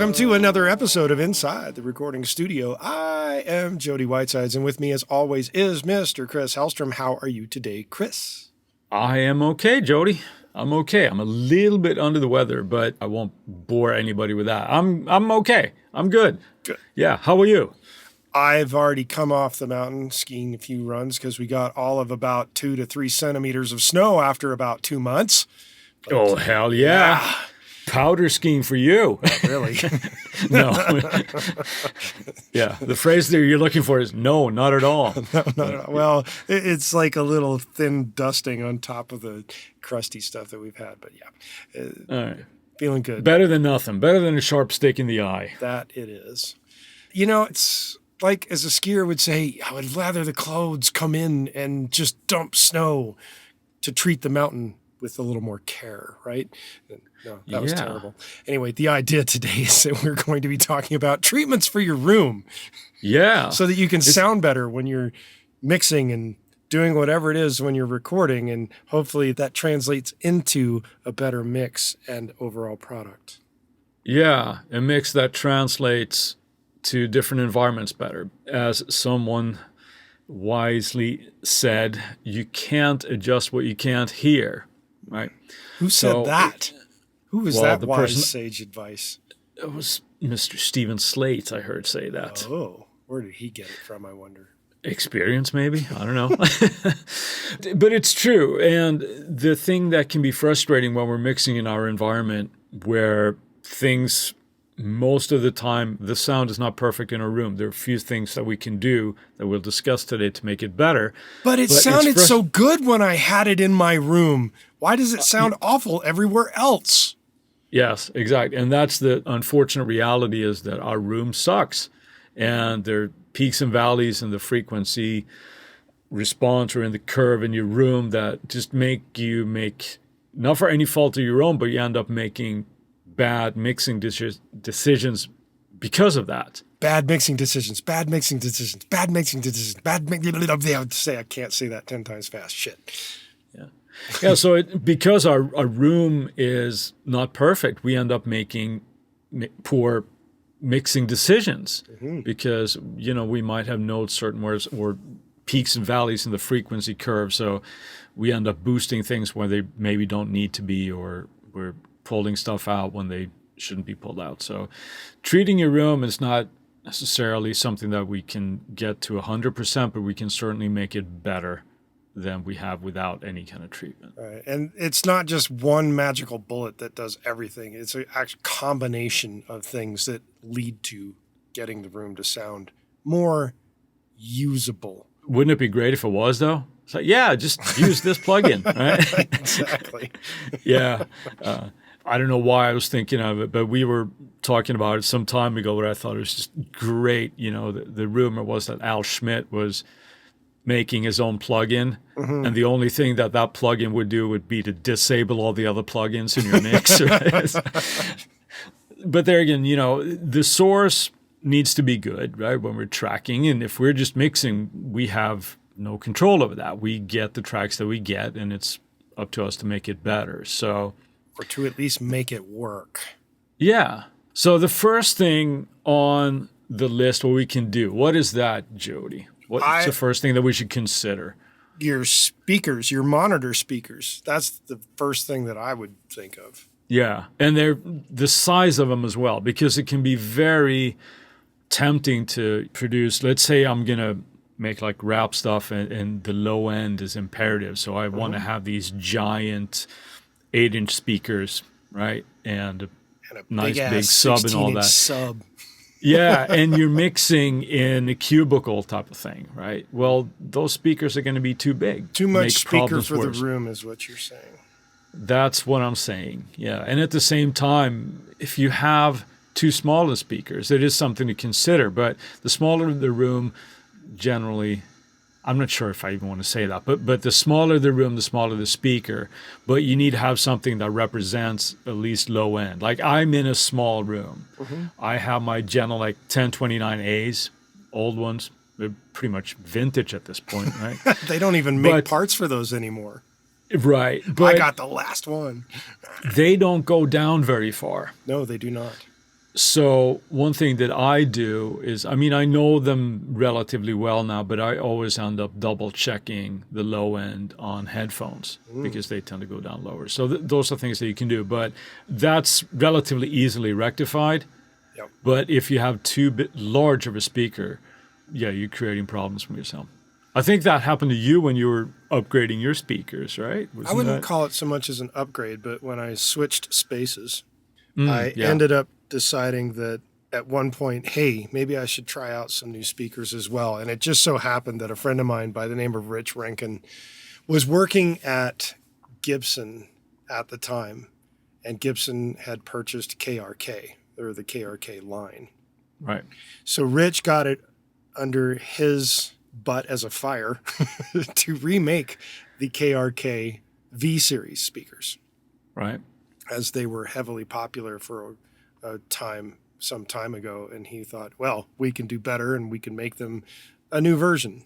Welcome to another episode of Inside the Recording Studio. I am Jody Whitesides, and with me as always is Mr. Chris Hellstrom. How are you today, Chris? I am okay, Jody. I'm okay. I'm a little bit under the weather, but I won't bore anybody with that. I'm okay. I'm good. Good. Yeah. How are you? I've already come off the mountain skiing a few runs because we got all of about 2 to 3 centimeters of snow after about 2 months. But, oh, hell yeah. Powder skiing for you. Really? No. Yeah. The phrase that you're looking for is no, not at all. No, not at all. Well, it's like a little thin dusting on top of the crusty stuff that we've had. But yeah, all right. Feeling good. Better than nothing. Better than a sharp stick in the eye. That it is. You know, it's like as a skier would say, I would rather the clouds come in and just dump snow to treat the mountain with a little more care, right? No, that was terrible. Anyway, the idea today is that we're going to be talking about treatments for your room. Yeah. So that you can sound better when you're mixing and doing whatever it is when you're recording, and hopefully that translates into a better mix and overall product. Yeah, a mix that translates to different environments better. As someone wisely said, you can't adjust what you can't hear, right? Who said that? Who was that wise sage advice? It was Mr. Stephen Slate, I heard say that. Oh, where did he get it from, I wonder? Experience, maybe? I don't know. But it's true. And the thing that can be frustrating when we're mixing in our environment where things, most of the time, the sound is not perfect in a room. There are a few things that we can do that we'll discuss today to make it better. But it sounded so good when I had it in my room. Why does it sound awful everywhere else? Yes, exactly. And that's the unfortunate reality, is that our room sucks. And there are peaks and valleys in the frequency response or in the curve in your room that just make you not for any fault of your own, but you end up making bad mixing decisions because of that. Bad mixing decisions. I can't say that 10 times fast. Shit. Yeah, so because our room is not perfect, we end up making poor mixing decisions because, we might have notes certain words or peaks and valleys in the frequency curve. So we end up boosting things where they maybe don't need to be, or we're pulling stuff out when they shouldn't be pulled out. So treating your room is not necessarily something that we can get to 100%, but we can certainly make it better than we have without any kind of treatment. Right. And it's not just one magical bullet that does everything. It's a combination of things that lead to getting the room to sound more usable. Wouldn't it be great if it was, though? It's like, yeah, just use this plugin, right? Exactly. Yeah. I don't know why I was thinking of it, but we were talking about it some time ago where I thought it was just great. The rumor was that Al Schmidt was making his own plugin, and the only thing that plugin would do would be to disable all the other plugins in your mix. Right? But there again, the source needs to be good, right? When we're tracking, and if we're just mixing, we have no control over that. We get the tracks that we get, and it's up to us to make it better. So, or to at least make it work. Yeah. So the first thing on the list, what we can do, what is that, Jody? What's the first thing that we should consider? Your speakers, your monitor speakers. That's the first thing that I would think of. Yeah, and they're the size of them as well, because it can be very tempting to produce. Let's say I'm going to make like rap stuff and the low end is imperative. So I want to have these giant 8-inch speakers, right? And a nice big sub and all that. Sub. Yeah, and you're mixing in a cubicle type of thing, right? Well, those speakers are going to be too big. Too much speaker for the room is what you're saying. That's what I'm saying, yeah. And at the same time, if you have too small of speakers, it is something to consider. But the smaller the room, generally, I'm not sure if I even want to say that, but the smaller the room, the smaller the speaker. But you need to have something that represents at least low end. Like I'm in a small room. I have my Genelec 1029As, old ones. They're pretty much vintage at this point, right? They don't even make parts for those anymore. Right. But I got the last one. They don't go down very far. No, they do not. So one thing that I do is, I mean, I know them relatively well now, but I always end up double checking the low end on headphones because they tend to go down lower. So those are things that you can do, but that's relatively easily rectified. Yep. But if you have too large of a speaker, yeah, you're creating problems for yourself. I think that happened to you when you were upgrading your speakers, right? I Wasn't wouldn't that? call it so much as an upgrade, but when I switched spaces, I Yeah. ended up deciding that at one point, hey, maybe I should try out some new speakers as well. And it just so happened that a friend of mine by the name of Rich Rankin was working at Gibson at the time, and Gibson had purchased KRK, or the KRK line. Right. So Rich got it under his butt as a fire to remake the KRK V series speakers, Right. as they were heavily popular for some time ago. And he thought, well, we can do better and we can make them a new version.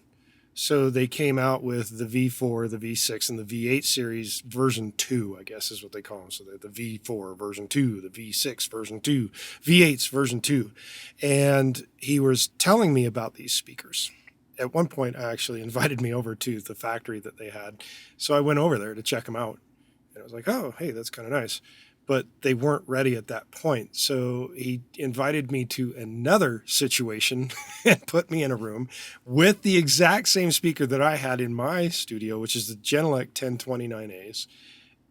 So they came out with the V4, the V6, and the V8 series version 2, I guess is what they call them. So the V4 version 2, the V6 version 2, V8's version 2. And he was telling me about these speakers. At one point, I actually invited me over to the factory that they had. So I went over there to check them out. And I was like, oh, hey, that's kind of nice. But they weren't ready at that point. So he invited me to another situation and put me in a room with the exact same speaker that I had in my studio, which is the Genelec 1029As,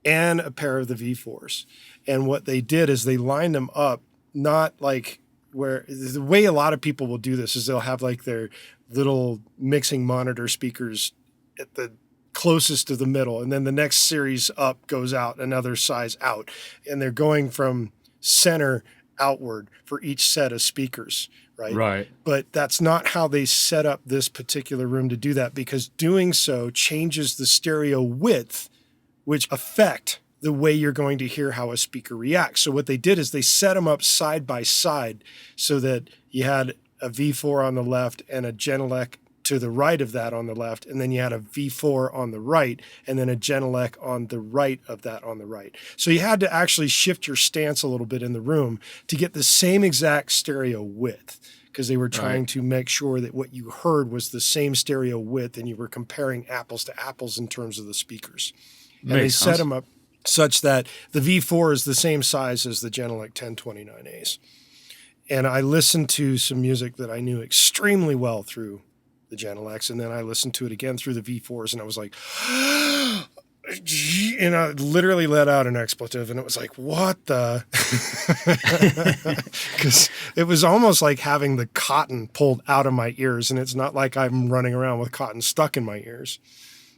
and a pair of the V4s. And what they did is they lined them up, not like where the way a lot of people will do this is they'll have like their little mixing monitor speakers at the closest to the middle, and then the next series up goes out another size out, and they're going from center outward for each set of speakers, right? Right. But that's not how they set up this particular room to do that, because doing so changes the stereo width, which affect the way you're going to hear how a speaker reacts. So what they did is they set them up side by side so that you had a V4 on the left and a Genelec to the right of that on the left, and then you had a V4 on the right, and then a Genelec on the right of that on the right. So you had to actually shift your stance a little bit in the room to get the same exact stereo width, because they were trying to make sure that what you heard was the same stereo width, and you were comparing apples to apples in terms of the speakers. And they set them up such that the V4 is the same size as the Genelec 1029As. And I listened to some music that I knew extremely well through the Genelecs, and then I listened to it again through the V4s, and I was like, and I literally let out an expletive, and it was like, what the? Because it was almost like having the cotton pulled out of my ears, and it's not like I'm running around with cotton stuck in my ears.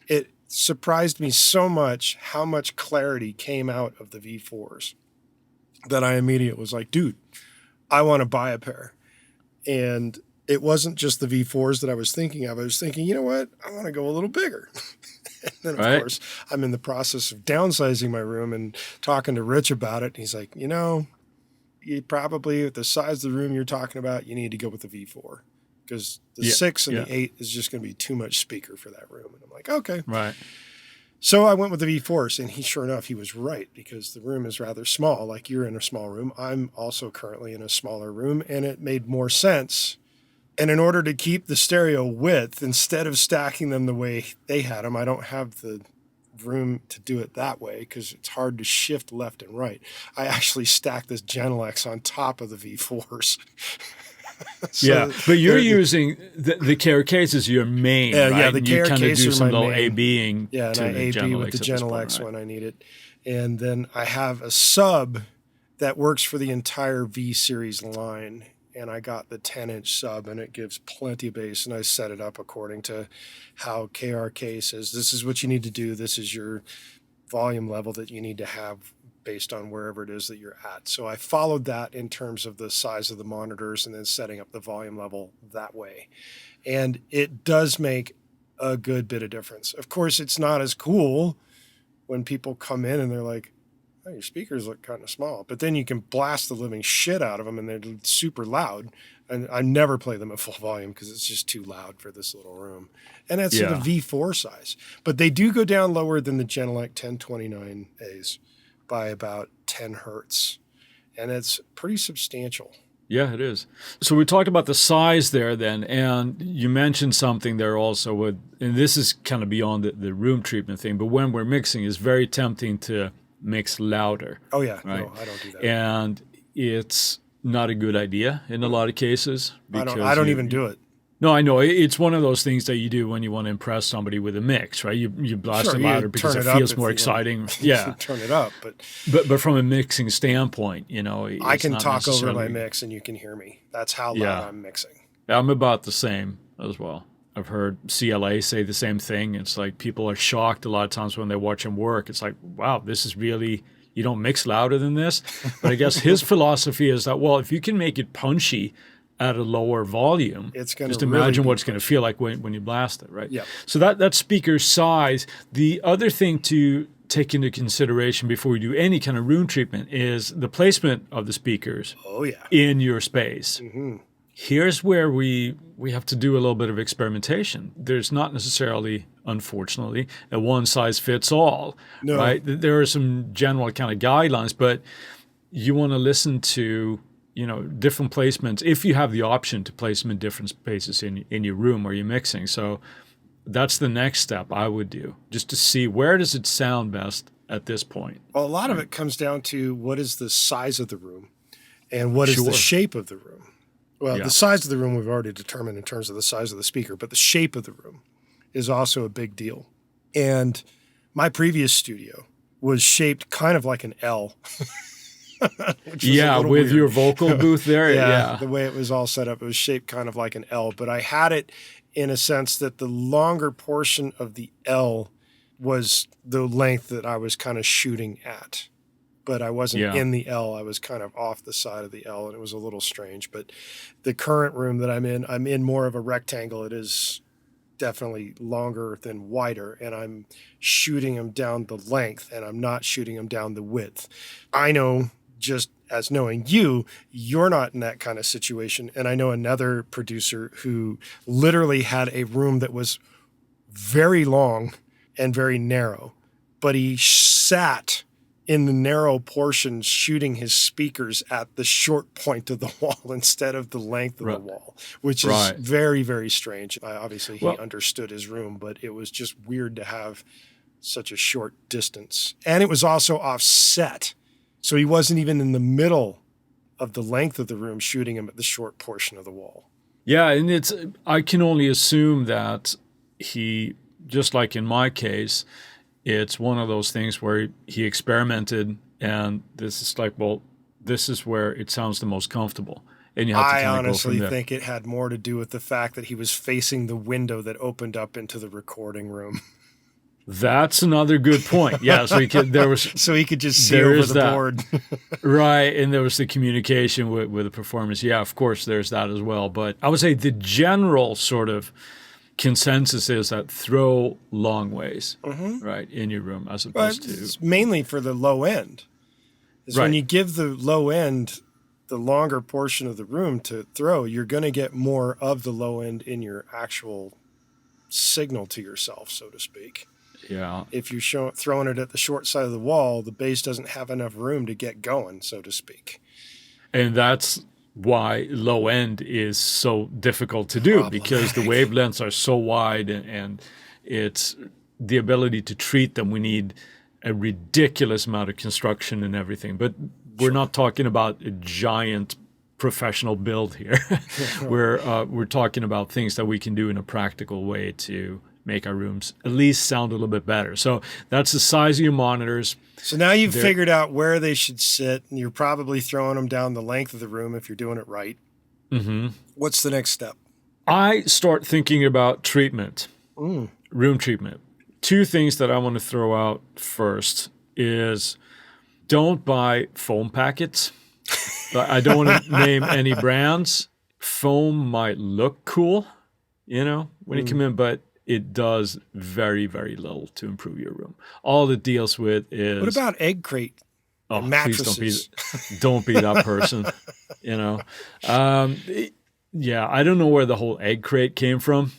It surprised me so much how much clarity came out of the V4s that I immediately was like, dude, I want to buy a pair. And it wasn't just the V4s that I was thinking of. I was thinking, you know what? I want to go a little bigger. And then, of course, I'm in the process of downsizing my room and talking to Rich about it. And he's like, you know, you probably, with the size of the room you're talking about, you need to go with the V4. Because the 6 and the 8 is just going to be too much speaker for that room. And I'm like, okay. Right. So I went with the V4s, and sure enough, he was right, because the room is rather small. Like, you're in a small room. I'm also currently in a smaller room, and it made more sense. And in order to keep the stereo width, instead of stacking them the way they had them, I don't have the room to do it that way because it's hard to shift left and right. I actually stacked this Genelecs on top of the V4s. So but you're using the KRKs as your main, right? Yeah, the and you KRKs kind of do are some my little main. ABing. Yeah, and I AB with the Genelecs right? when I need it. And then I have a sub that works for the entire V series line. And I got the 10-inch sub, and it gives plenty of bass. And I set it up according to how KRK says, this is what you need to do. This is your volume level that you need to have based on wherever it is that you're at. So I followed that in terms of the size of the monitors and then setting up the volume level that way. And it does make a good bit of difference. Of course, it's not as cool when people come in and they're like, oh, your speakers look kind of small, but then you can blast the living shit out of them and they're super loud. And I never play them at full volume because it's just too loud for this little room. And that's the V4 size. But they do go down lower than the Genelec 1029As by about 10 hertz. and it's pretty substantial. Yeah, it is. So we talked about the size there then, and you mentioned something there also with, and this is kind of beyond the room treatment thing, but when we're mixing, it's very tempting to mix louder. Oh yeah, right? no, I don't do that. And it's not a good idea in a lot of cases. I don't even do it. No, I know. It's one of those things that you do when you want to impress somebody with a mix, right? You blast it louder because it feels more exciting. Yeah. Turn it up. But from a mixing standpoint, I can talk over my mix and you can hear me. That's how loud I'm mixing. I'm about the same as well. I've heard CLA say the same thing. It's like people are shocked a lot of times when they watch him work. It's like, wow, this is really, you don't mix louder than this. But I guess his philosophy is that, well, if you can make it punchy at a lower volume, it's gonna just imagine really what it's going to feel like when you blast it, right? Yeah. So that speaker size. The other thing to take into consideration before we do any kind of room treatment is the placement of the speakers. Oh yeah. In your space. Mm-hmm. Here's where we have to do a little bit of experimentation. There's not necessarily, unfortunately, a one size fits all, right? There are some general kind of guidelines, but you want to listen to different placements if you have the option to place them in different spaces in your room where you're mixing. So that's the next step I would do, just to see where does it sound best at this point. Well, a lot of it comes down to what is the size of the room and what is the shape of the room. Well, the size of the room we've already determined in terms of the size of the speaker, but the shape of the room is also a big deal. And my previous studio was shaped kind of like an L. With weird. Your vocal booth there. Yeah, the way it was all set up, it was shaped kind of like an L, but I had it in a sense that the longer portion of the L was the length that I was kind of shooting at. But I wasn't in the L. I was kind of off the side of the L, and it was a little strange. But the current room that I'm in more of a rectangle. It is definitely longer than wider, and I'm shooting them down the length, and I'm not shooting them down the width. I know, just as knowing you're not in that kind of situation. And I know another producer who literally had a room that was very long and very narrow, but he sat in the narrow portion shooting his speakers at the short point of the wall instead of the length of the wall, which is very, very strange. Obviously, he understood his room, but it was just weird to have such a short distance. And it was also offset. So he wasn't even in the middle of the length of the room shooting him at the short portion of the wall. Yeah, and I can only assume that he, just like in my case, it's one of those things where he experimented, and this is like, well, this is where it sounds the most comfortable. And you have to kind of go from there. I honestly think it had more to do with the fact that he was facing the window that opened up into the recording room. That's another good point. Yeah, so he could just see over the board. Right, and there was the communication with the performance. Yeah, of course, there's that as well. But I would say the general sort of consensus is that throw long ways, right, in your room as opposed to... It's mainly for the low end. When you give the low end the longer portion of the room to throw, you're going to get more of the low end in your actual signal to yourself, so to speak. Yeah. If you're throwing it at the short side of the wall, the bass doesn't have enough room to get going, so to speak. And that's why low end is so difficult to do, because the wavelengths are so wide, and it's the ability to treat them. We need a ridiculous amount of construction and everything. But we're not talking about a giant professional build here. We're talking about things that we can do in a practical way to make our rooms at least sound a little bit better. So that's the size of your monitors. So now you've figured out where they should sit, and you're probably throwing them down the length of the room if you're doing it right. Mm-hmm. What's the next step? I start thinking about treatment, room treatment. Two things that I want to throw out first is don't buy foam packets. I don't want to name any brands. Foam might look cool, when you come in, but it does very, very little to improve your room. All it deals with is... What about egg crate mattresses? Please don't be that person, Yeah, I don't know where the whole egg crate came from.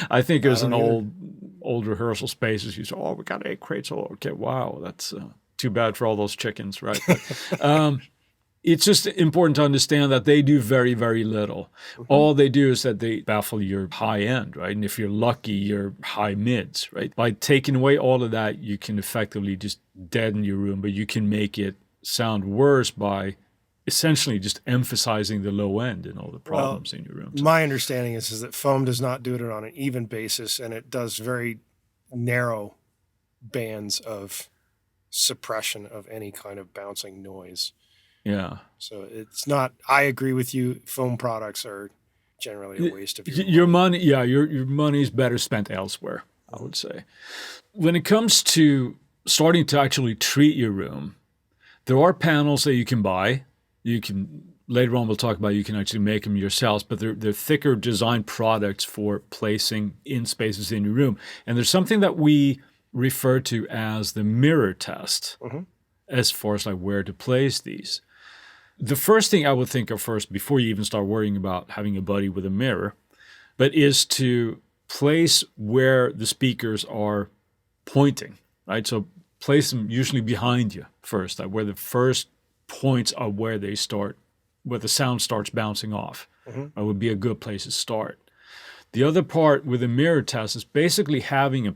I think it was an old rehearsal spaces. You say, we got egg crates. Oh, okay, wow, that's too bad for all those chickens, right? It's just important to understand that they do very, very little. All they do is that they baffle your high end, right? And if you're lucky, your high mids, right? By taking away all of that, you can effectively just deaden your room, but you can make it sound worse by essentially just emphasizing the low end and all the problems in your room. My understanding is that foam does not do it on an even basis, and it does very narrow bands of suppression of any kind of bouncing noise. Yeah. So it's not, I agree with you, foam products are generally a waste of your money. Yeah, your money is better spent elsewhere, I would say. When it comes to starting to actually treat your room, there are panels that you can buy. You can, later on we'll talk about, you can actually make them yourselves, but they're thicker design products for placing in spaces in your room. And there's something that we refer to as the mirror test, as far as like where to place these. The first thing I would think of first, before you even start worrying about having a buddy with a mirror, but is to place where the speakers are pointing, right? So place them usually behind you first, like where the first points are where they start, where the sound starts bouncing off. That would be a good place to start. The other part with a mirror test is basically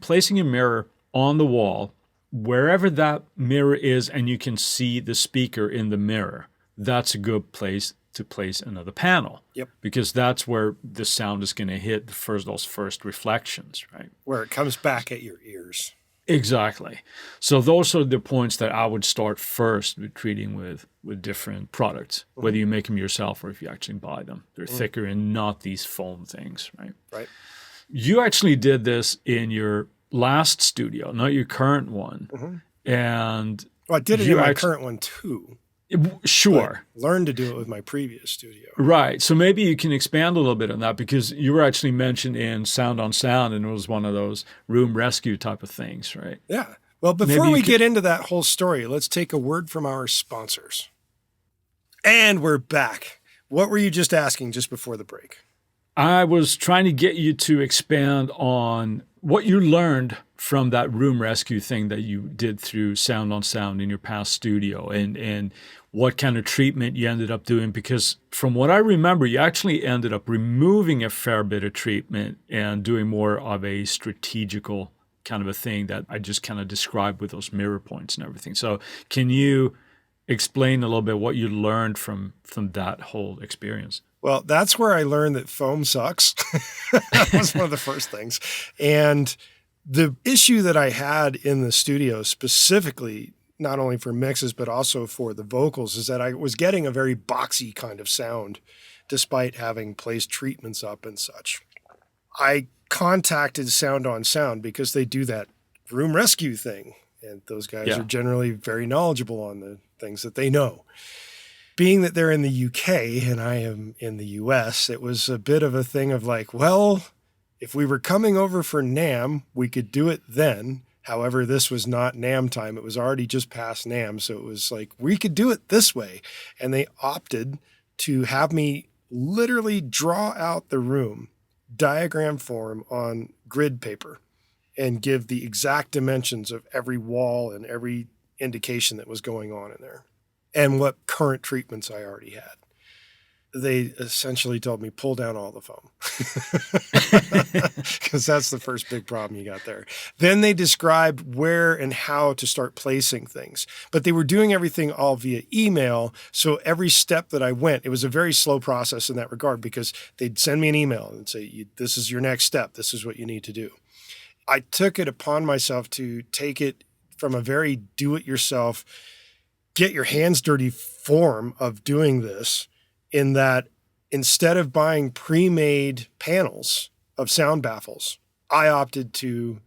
placing a mirror on the wall, wherever that mirror is, and you can see the speaker in the mirror. That's a good place to place another panel. Yep. Because that's where the sound is going to hit those first reflections, right? Where it comes back at your ears. Exactly. So those are the points that I would start first with treating with different products, whether you make them yourself or if you actually buy them. They're thicker and not these foam things, right? Right. You actually did this in your last studio, not your current one. And well, I did it in my current one too. Sure. Learned to do it with my previous studio. Right. So maybe you can expand a little bit on that, because you were actually mentioned in Sound on Sound, and it was one of those room rescue type of things, right? Yeah. Well, before we get into that whole story, let's take a word from our sponsors. And we're back. What were you just asking just before the break? I was trying to get you to expand on what you learned from that room rescue thing that you did through Sound on Sound in your past studio, and what kind of treatment you ended up doing, because from what I remember, you actually ended up removing a fair bit of treatment and doing more of a strategical kind of a thing that I just kind of described with those mirror points and everything. So can you explain a little bit what you learned from that whole experience? Well, that's where I learned that foam sucks. That was one of the first things. And the issue that I had in the studio specifically, not only for mixes, but also for the vocals, is that I was getting a very boxy kind of sound, despite having placed treatments up and such. I contacted Sound on Sound because they do that room rescue thing. And those guys are generally very knowledgeable on the things that they know. Being that they're in the UK and I am in the US, it was a bit of a thing of like, well, if we were coming over for NAMM, we could do it then. However, this was not NAMM time. It was already just past NAMM. So it was like, we could do it this way. And they opted to have me literally draw out the room, diagram form on grid paper, and give the exact dimensions of every wall and every indication that was going on in there, and what current treatments I already had. They essentially told me, pull down all the foam. Because that's the first big problem you got there. Then they described where and how to start placing things. But they were doing everything all via email. So every step that I went, it was a very slow process in that regard, because they'd send me an email and say, this is your next step. This is what you need to do. I took it upon myself to take it from a very do-it-yourself, get your hands dirty form of doing this, in that instead of buying pre-made panels of sound baffles, I opted to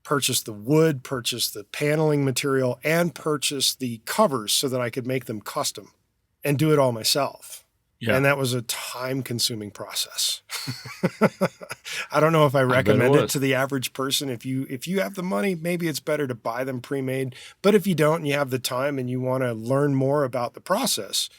purchase the wood, purchase the paneling material, and purchase the covers so that I could make them custom and do it all myself. Yeah. And that was a time-consuming process. I don't know if I recommend it to the average person. If you have the money, maybe it's better to buy them pre-made. But if you don't and you have the time and you want to learn more about the process,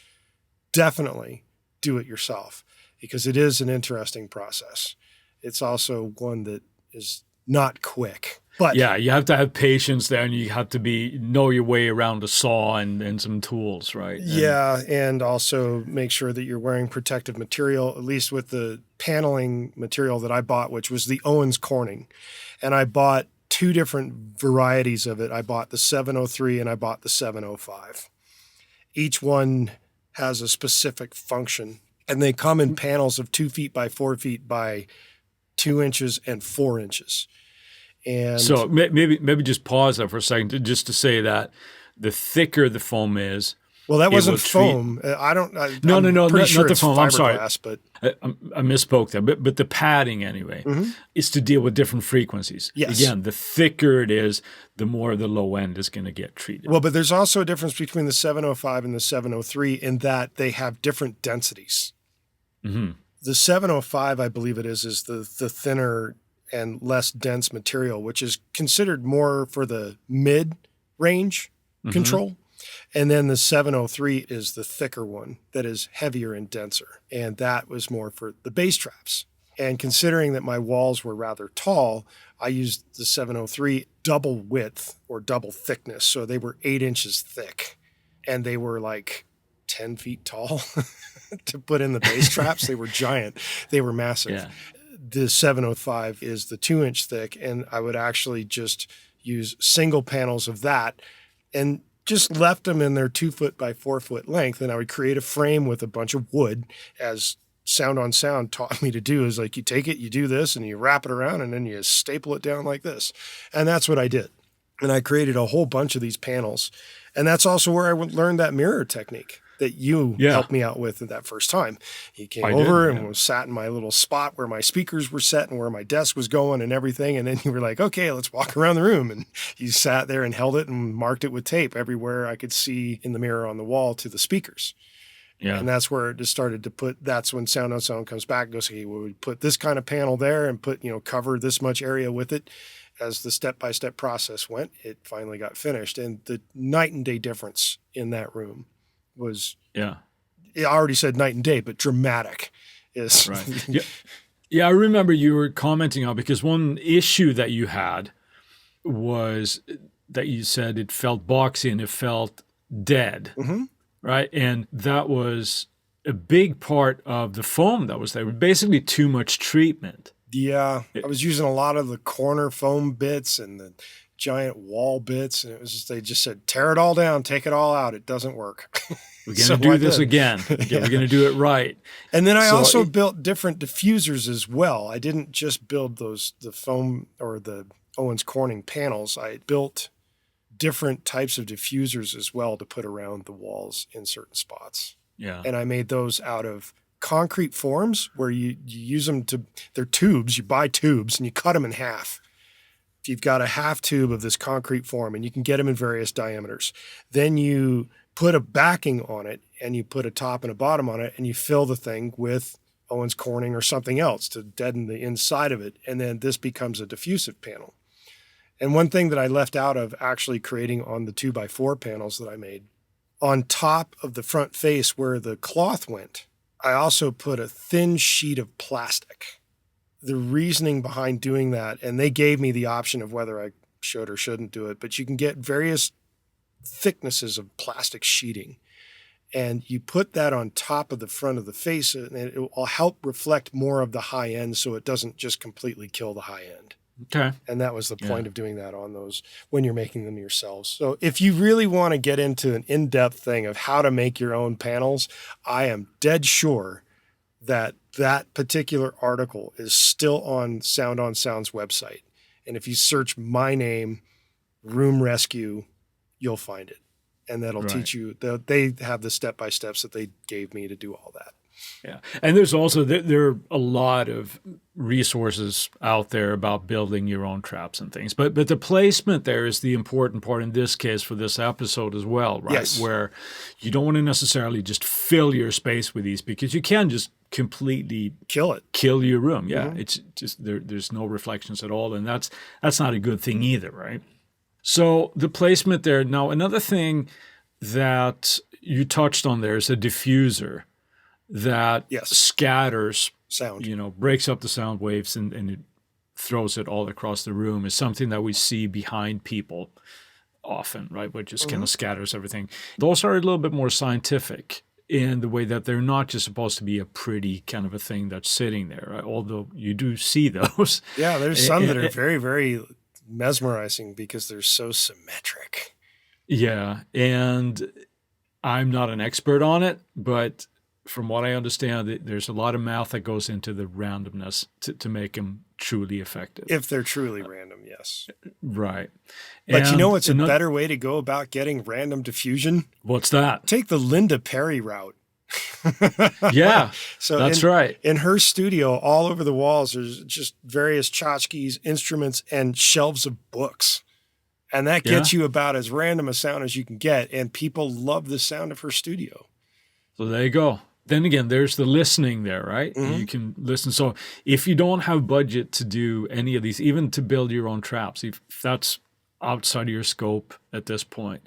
definitely do it yourself, because it is an interesting process. It's also one that is not quick. But yeah, you have to have patience there, and you have to know your way around a saw and some tools, right? yeah, and also make sure that you're wearing protective material, at least with the paneling material that I bought, which was the Owens Corning. And I bought 2 different varieties of it. I bought the 703 and I bought the 705. Each one has a specific function, and they come in panels of 2 feet by 4 feet by 2 inches and 4 inches. And so maybe just pause there for a second just to say that the thicker the foam is, well, that wasn't treat- foam. No, I'm not pretty sure the it's foam. I'm sorry. fiberglass, but I misspoke there. But the padding anyway is to deal with different frequencies. Yes. Again, the thicker it is, the more the low end is going to get treated. well, but there's also a difference between the 705 and the 703 in that they have different densities. Mm-hmm. The 705, I believe it is the thinner and less dense material, which is considered more for the mid-range control. And then the 703 is the thicker one that is heavier and denser. And that was more for the bass traps. And considering that my walls were rather tall, I used the 703 double width or double thickness. So they were 8 inches thick, and they were like 10 feet tall to put in the bass traps. They were giant. They were massive. Yeah. The 705 is the 2-inch thick, and I would actually just use single panels of that and just left them in their 2 foot by 4 foot length. And I would create a frame with a bunch of wood, as Sound on Sound taught me to do. Is like, you take it, you do this, and you wrap it around, and then you staple it down like this. And that's what I did. And I created a whole bunch of these panels. And that's also where I learned that mirror technique that you helped me out with that first time. You came over and was sat in my little spot where my speakers were set and where my desk was going and everything. And then you were like, okay, let's walk around the room. And you sat there and held it and marked it with tape everywhere I could see in the mirror on the wall to the speakers. Yeah. And that's where it just started to put, that's when Sound on Sound comes back and goes, hey, well, we put this kind of panel there and put, cover this much area with it. As the step-by-step process went, it finally got finished. And the night and day difference in that room was, I already said night and day, but dramatic is right. Yeah, I remember you were commenting on, because one issue that you had was that you said it felt boxy and it felt dead, right? And that was a big part of the foam that was there. Basically, too much treatment. Yeah, I was using a lot of the corner foam bits and the giant wall bits, and it was just, they just said, tear it all down, take it all out. It doesn't work. We're going to do this again. We're going to do it right. And then I also built different diffusers as well. I didn't just build the foam or the Owens Corning panels. I built different types of diffusers as well to put around the walls in certain spots. Yeah. And I made those out of concrete forms where you use them they're tubes. You buy tubes and you cut them in half. You've got a half tube of this concrete form, and you can get them in various diameters. Then you put a backing on it, and you put a top and a bottom on it, and you fill the thing with Owens Corning or something else to deaden the inside of it. And then this becomes a diffusive panel. And one thing that I left out of actually creating on the 2x4 panels that I made, on top of the front face where the cloth went, I also put a thin sheet of plastic. The reasoning behind doing that, and they gave me the option of whether I should or shouldn't do it, but you can get various thicknesses of plastic sheeting, and you put that on top of the front of the face, and it will help reflect more of the high end so it doesn't just completely kill the high end. Okay. And that was the point of doing that on those when you're making them yourselves. So if you really want to get into an in-depth thing of how to make your own panels, I am dead sure that particular article is still on Sound on Sound's website. And if you search my name, Room Rescue, you'll find it. And that'll teach you, they have the step-by-steps that they gave me to do all that. Yeah. And there's also, there are a lot of resources out there about building your own traps and things. But the placement there is the important part in this case for this episode as well, right? Yes. Where you don't want to necessarily just fill your space with these, because you can just completely kill your room. Yeah. Mm-hmm. It's just, there's no reflections at all. And that's not a good thing either, right? So the placement there. Now, another thing that you touched on there is a diffuser that scatters sound, breaks up the sound waves and it throws it all across the room is something that we see behind people often, right? Which just kind of scatters everything. Those are a little bit more scientific in the way that they're not just supposed to be a pretty kind of a thing that's sitting there, right? Although you do see those. Yeah, there's some that are very, very mesmerizing because they're so symmetric. Yeah, and I'm not an expert on it, but from what I understand, there's a lot of math that goes into the randomness to make them truly effective. If they're truly random, yes. Right. But you know what's a better way to go about getting random diffusion? What's that? Take the Linda Perry route. Yeah, so that's right. In her studio, all over the walls, there's just various tchotchkes, instruments, and shelves of books. And that gets you about as random a sound as you can get. And people love the sound of her studio. So there you go. Then again, there's the listening there, right? You can listen. So if you don't have budget to do any of these, even to build your own traps, if that's outside of your scope at this point,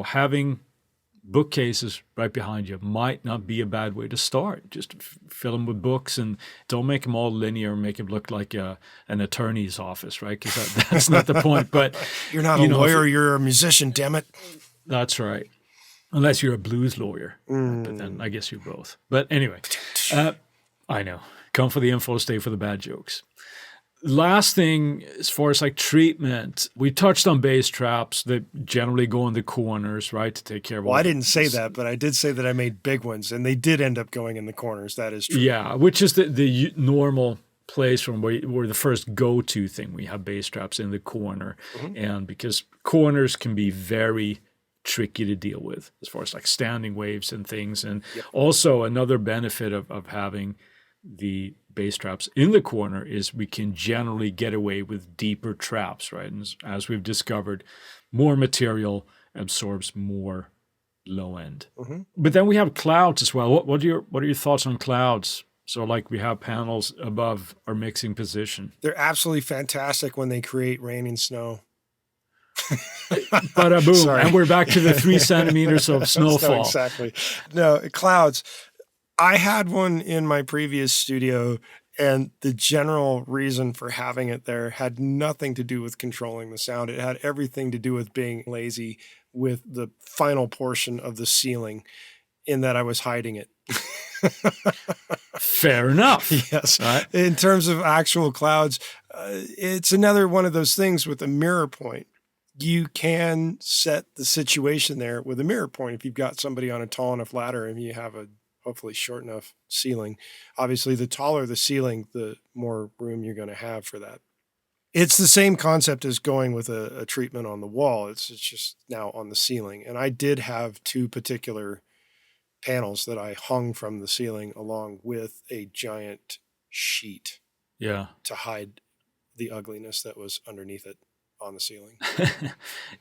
having bookcases right behind you might not be a bad way to start. Just fill them with books and don't make them all linear, make it look like an attorney's office, right? Because that's not the point. But you're not a lawyer, you're a musician, damn it. That's right. Unless you're a blues lawyer, but then I guess you're both. But anyway, I know. Come for the info, stay for the bad jokes. Last thing, as far as like treatment, we touched on bass traps that generally go in the corners, right, to take care of. Well, I didn't say that, but I did say that I made big ones, and they did end up going in the corners. That is true. Yeah, which is the normal place from where the first go-to thing. We have bass traps in the corner, and because corners can be very tricky to deal with as far as like standing waves and things. And also another benefit of having the bass traps in the corner is we can generally get away with deeper traps, right? And as we've discovered, more material absorbs more low end. But then we have clouds as well. What are your thoughts on clouds? So like we have panels above our mixing position. They're absolutely fantastic when they create rain and snow. Bada boom, and we're back to the 3 centimeters of snowfall. Exactly. No, clouds. I had one in my previous studio, and the general reason for having it there had nothing to do with controlling the sound. It had everything to do with being lazy with the final portion of the ceiling, in that I was hiding it. Fair enough. Yes. Right. In terms of actual clouds, it's another one of those things with a mirror point. You can set the situation there with a mirror point if you've got somebody on a tall enough ladder and you have a hopefully short enough ceiling. Obviously, the taller the ceiling, the more room you're going to have for that. It's the same concept as going with a treatment on the wall. It's just now on the ceiling. And I did have 2 particular panels that I hung from the ceiling along with a giant sheet to hide the ugliness that was underneath it on the ceiling.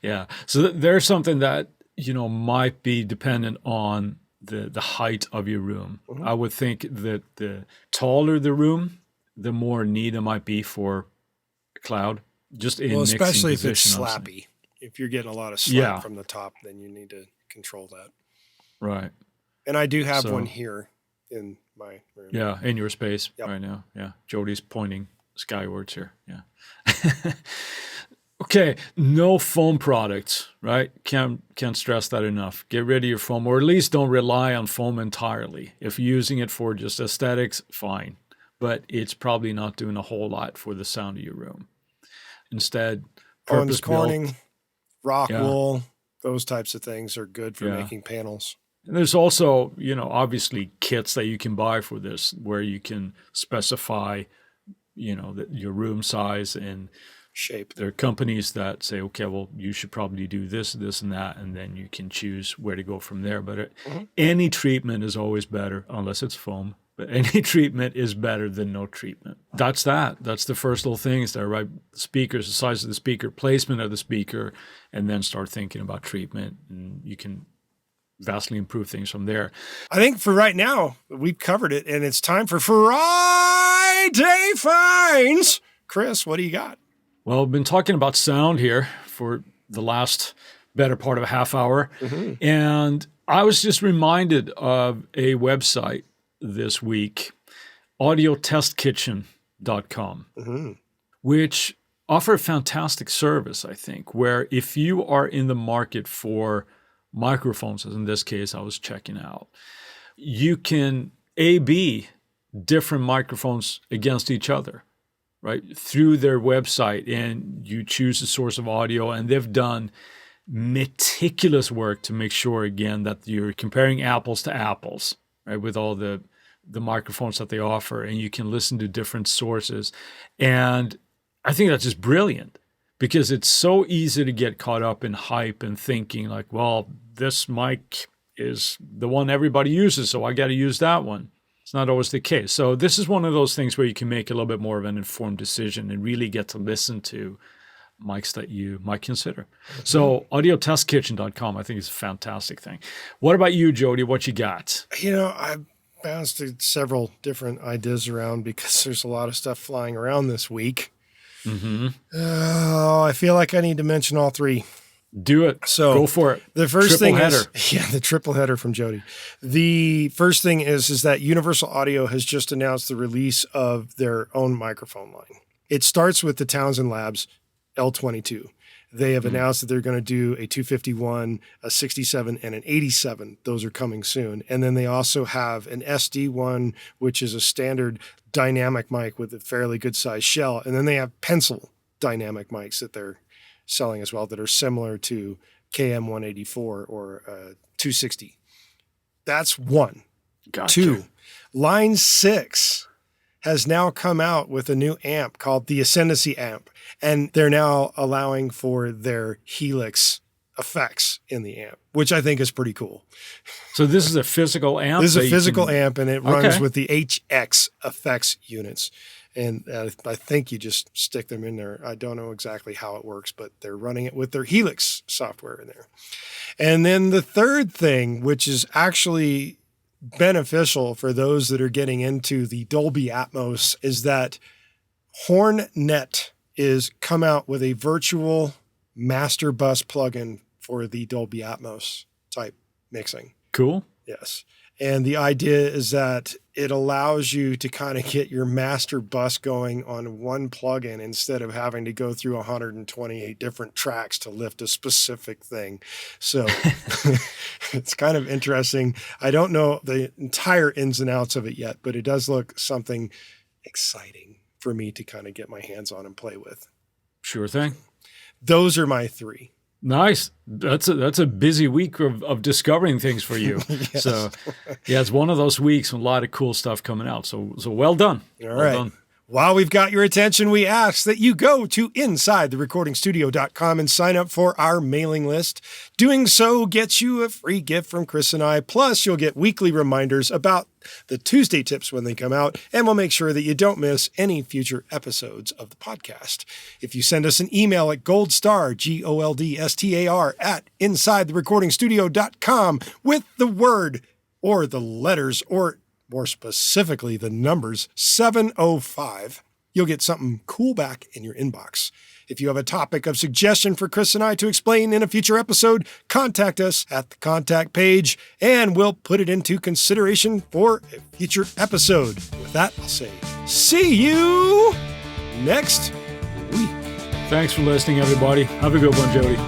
Yeah. So there's something that, might be dependent on the height of your room. I would think that the taller the room, the more need it might be for a cloud. Just in mixing especially if position, it's slappy. If you're getting a lot of slap from the top, then you need to control that. Right. And I do have one here in my room. Yeah, in your space right now. Yeah. Jody's pointing skywards here. Yeah. Okay, no foam products, right? Can't stress that enough. Get rid of your foam, or at least don't rely on foam entirely. If you're using it for just aesthetics, fine. But it's probably not doing a whole lot for the sound of your room. Instead, Owens Corning, rock wool, those types of things are good for making panels. And there's also, obviously kits that you can buy for this where you can specify, your room size and shape. There are companies that say, okay, well, you should probably do this, this, and that, and then you can choose where to go from there. But any treatment is always better, unless it's foam. But any treatment is better than no treatment. That's the first little thing is there, right? Speakers, the size of the speaker, placement of the speaker, and then start thinking about treatment. And you can vastly improve things from there. I think for right now, we've covered it, and it's time for Friday Finds. Chris, what do you got? Well, I've been talking about sound here for the last better part of a half hour. And I was just reminded of a website this week, audiotestkitchen.com. which offer a fantastic service, I think, where if you are in the market for microphones, as in this case I was checking out, you can A/B different microphones against each other, right, through their website, and you choose a source of audio, and they've done meticulous work to make sure, again, that you're comparing apples to apples, right, with all the microphones that they offer, and you can listen to different sources. And I think that's just brilliant, because it's so easy to get caught up in hype and thinking like, well, this mic is the one everybody uses, so I got to use that one. It's not always the case. So this is one of those things where you can make a little bit more of an informed decision and really get to listen to mics that you might consider. So audiotestkitchen.com, I think, is a fantastic thing. What about you, Jody? What you got? I bounced several different ideas around because there's a lot of stuff flying around this week. Mm-hmm. I feel like I need to mention all three. Do it. So go for it. The first triple thing header. The triple header from Jody. The first thing is that Universal Audio has just announced the release of their own microphone line. It starts with the Townsend Labs L22. They have announced that they're going to do a 251, a 67, and an 87. Those are coming soon. And then they also have an SD1, which is a standard dynamic mic with a fairly good sized shell. And then they have pencil dynamic mics that they're selling as well that are similar to KM184 or 260. That's one. Gotcha. Two, Line 6 has now come out with a new amp called the Ascendancy amp, and they're now allowing for their Helix effects in the amp, which I think is pretty cool. So this is a physical amp? This is a physical amp, and it runs Okay. with the HX effects units. And I think you just stick them in there. I don't know exactly how it works, but they're running it with their Helix software in there. And then the third thing, which is actually beneficial for those that are getting into the Dolby Atmos, is that HornNet is come out with a virtual master bus plugin for the Dolby Atmos type mixing. Cool. Yes. And the idea is that it allows you to kind of get your master bus going on one plugin instead of having to go through 128 different tracks to lift a specific thing. So it's kind of interesting. I don't know the entire ins and outs of it yet, but it does look something exciting for me to kind of get my hands on and play with. Sure thing. Those are my three. Nice. That's a busy week of discovering things for you. Yes. So, yeah, it's one of those weeks with a lot of cool stuff coming out. So well done. All well right. done. While we've got your attention, we ask that you go to InsideTheRecordingStudio.com and sign up for our mailing list. Doing so gets you a free gift from Chris and I. Plus, you'll get weekly reminders about the Tuesday tips when they come out, and we'll make sure that you don't miss any future episodes of the podcast. If you send us an email at goldstar, GOLDSTAR, at InsideTheRecordingStudio.com with the word or the letters or more specifically, the numbers 705, you'll get something cool back in your inbox. If you have a topic of suggestion for Chris and I to explain in a future episode, contact us at the contact page, and we'll put it into consideration for a future episode. With that, I'll say, see you next week. Thanks for listening, everybody. Have a good one, Jody.